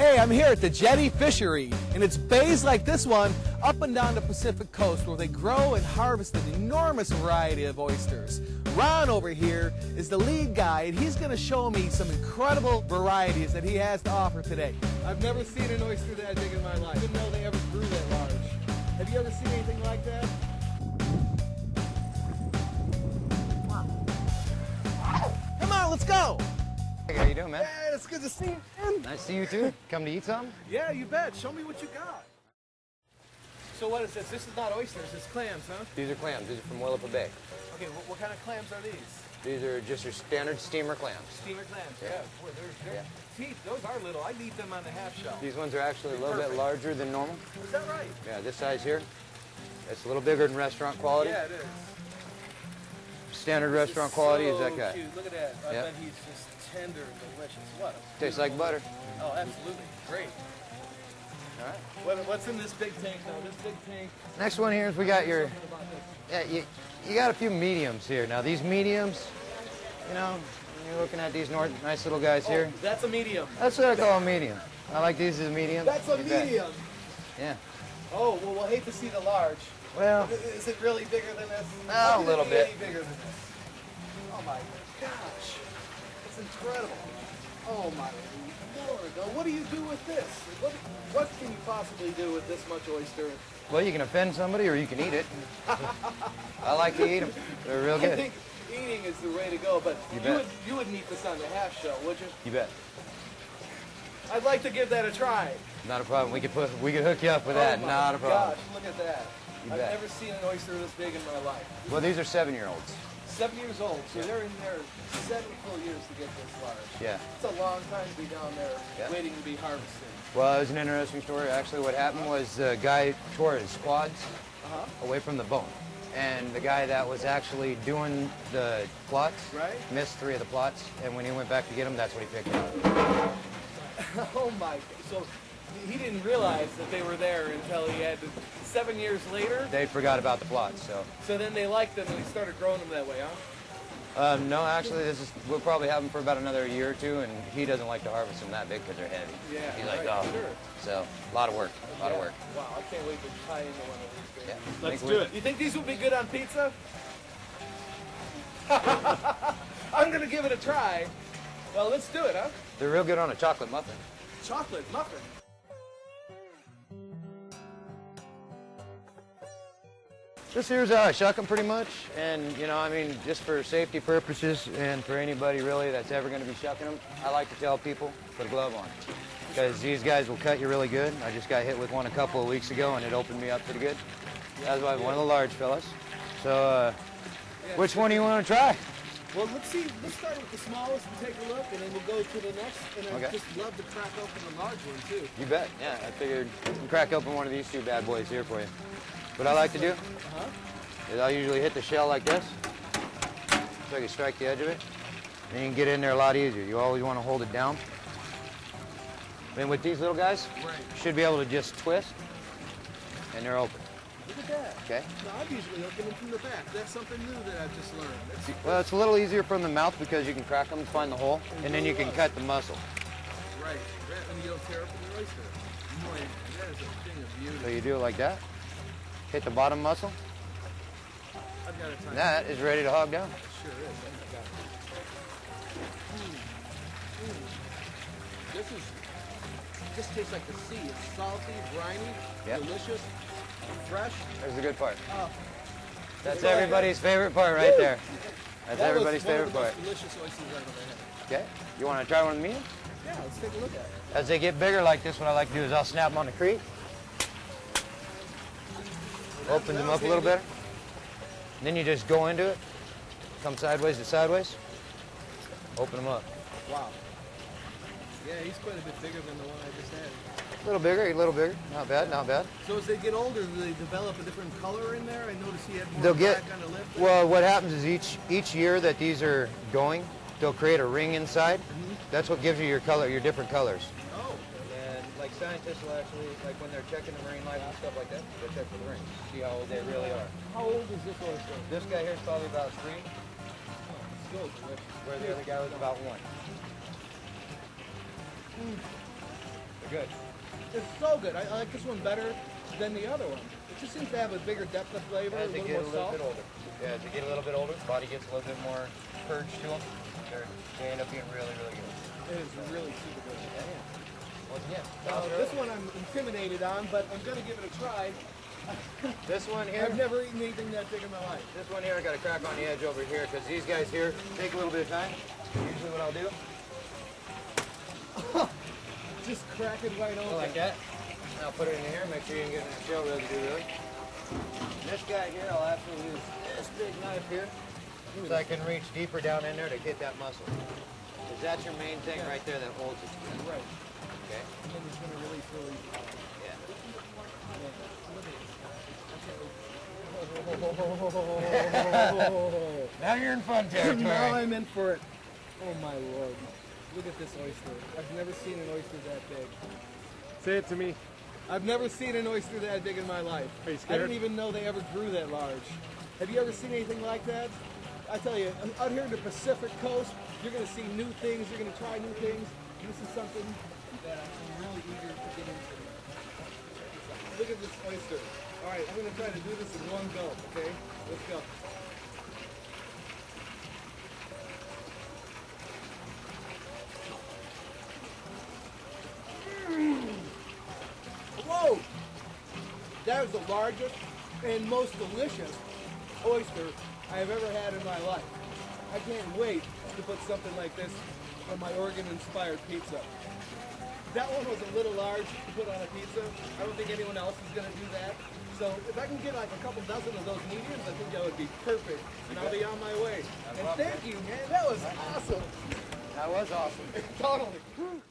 Hey, I'm here at the JETTY Fishery, and it's bays like this one up and down the Pacific coast where they grow and harvest an enormous variety of oysters. Ron over here is the lead guy, and he's going to show me some incredible varieties that he has to offer today. I've never seen an oyster that big in my life. I didn't know they ever grew that large. Have you ever seen anything like that? Wow. Come on, let's go! Hey, how you doing, man? Hey, it's good to see you, man. Nice to see you, too. Come to eat something? Yeah, you bet. Show me what you got. So what is this? This is not oysters, it's clams, huh? These are clams. These are from Willapa Bay. Okay, what kind of clams are these? These are just your standard steamer clams. Steamer clams, yeah. Boy, they're see, those are little. I'd eat them on the half shell. These ones are actually a little bit larger than normal. Is that right? Yeah, this size here. It's a little bigger than restaurant quality. Yeah, it is. Standard restaurant quality so is that guy. Cute. Look at that. I bet he's just tender and delicious. What? Tastes like butter. Oh, absolutely. Great. All right. What's in this big tank now? This big tank. Next one here is we got your. Yeah, you got a few mediums here. Now these mediums, you know, you're looking at these nice little guys here. That's a medium. That's what I call a medium. I like these as a medium. That's a medium. Yeah. Oh, well, we'll hate to see the large. Well. Is it really bigger than this? A little bit. Any bigger than this? Oh my gosh. It's incredible. Oh my Lord. Now, what do you do with this? What can you possibly do with this much oyster? Well, you can offend somebody or you can eat it. I like to eat them. They're real good. I think eating is the way to go, but you wouldn't eat this on the half shell, would you? You bet. I'd like to give that a try. Not a problem. We could hook you up with that. Not a problem. Gosh, look at that. I've never seen an oyster this big in my life. Well, these are 7-year-olds. 7 years old, so they're in there 7 full years to get this large. Yeah. It's a long time to be down there waiting to be harvested. Well, it was an interesting story. Actually, what happened was the guy tore his quads away from the bone. And the guy that was actually doing the plots missed 3 of the plots. And when he went back to get them, that's what he picked up. Oh my! So he didn't realize that they were there until he had to, 7 years later. They forgot about the plots, So then they liked them and they started growing them that way, huh? No, actually, we'll probably have them for about another year or 2, and he doesn't like to harvest them that big because they're heavy. Yeah. He's like, oh, sure. So a lot of work, a lot of work. Wow, I can't wait to try into one of these. Yeah. Let's do it. You think these would be good on pizza? I'm gonna give it a try. Well, let's do it, huh? They're real good on a chocolate muffin. Chocolate muffin? This here's how I shuck them pretty much, and you know, I mean, just for safety purposes and for anybody really that's ever going to be shucking them, I like to tell people, put a glove on. Because these guys will cut you really good. I just got hit with one a couple of weeks ago and it opened me up pretty good. That was one of the large fellas. So, which one do you want to try? Well, let's start with the smallest and take a look, and then we'll go to the next, and I'd just love to crack open the large one, too. You bet, yeah. I figured I'd crack open one of these 2 bad boys here for you. What I like to do is I'll usually hit the shell like this, so I can strike the edge of it, and you can get in there a lot easier. You always want to hold it down. Then with these little guys, you should be able to just twist, and they're open. Look at that. Okay. No, I'm usually opening them from the back. That's something new that I've just learned. Well, it's a little easier from the mouth because you can crack them, find the hole, and then you can cut the muscle. Right. And you don't tear open the oyster. Boy, that is a thing of beauty. So you do it like that. Hit the bottom muscle. I've got a time. That is ready to hog down. It sure is. This tastes like the sea. It's salty, briny, delicious, fresh. There's the good part. That's everybody's favorite part right there. That's everybody's favorite part. Delicious oysters I've ever had. Okay. You want to try one of me? Yeah, let's take a look at it. As they get bigger like this, what I like to do is I'll snap them on the crete. Opens them up a little better. And then you just go into it. Come sideways to sideways. Open them up. Wow. Yeah, he's quite a bit bigger than the one I just had. A little bigger. Not bad, not bad. So as they get older, do they develop a different color in there? I noticed he had more black on the lip. Well, what happens is each year that these are going, they'll create a ring inside. That's what gives you your color, your different colors. Oh. And like scientists will actually, like when they're checking the marine life and stuff like that, they'll check for the rings, see how old they really are. How old is this oyster? This guy here is probably about 3. Still delicious. Where the other guy was about 1. good. It's so good. I like this one better than the other one. It just seems to have a bigger depth of flavor, As a they little get a more little salt. bit older. Yeah, as they get a little bit older, the body gets a little bit more purge to them. They end up being really, really good. It is really super good. Once again, This one I'm intimidated on, but I'm going to give it a try. this one here, I've never eaten anything that big in my life. this one here, I got a crack on the edge over here because these guys here take a little bit of time. Usually what I'll do, Just crack it right open. like that. And I'll put it in here, make sure you can get the shell residue really. This guy here, I'll actually use this big knife here so I can reach deeper down in there to hit that muscle. Because that's your main thing right there that holds it. Right. Okay? And then it's going to release really. Yeah. Now you're in fun territory. Now I'm in for it. Oh my lord. Look at this oyster. I've never seen an oyster that big. Say it to me. I've never seen an oyster that big in my life. Are you I scared? didn't even know they ever grew that large. Have you ever seen anything like that? I tell you, out here in the Pacific Coast, you're going to see new things, you're going to try new things. This is something that I'm really eager to get into. Look at this oyster. All right, I'm going to try to do this in one go, okay? Let's go. Whoa! That is the largest and most delicious oyster I have ever had in my life. I can't wait to put something like this on my Oregon-inspired pizza. That one was a little large to put on a pizza. I don't think anyone else is going to do that. So if I can get like a couple dozen of those mediums, I think that would be perfect. And I'll be on my way. And thank you, man. That was awesome. That was awesome. Totally.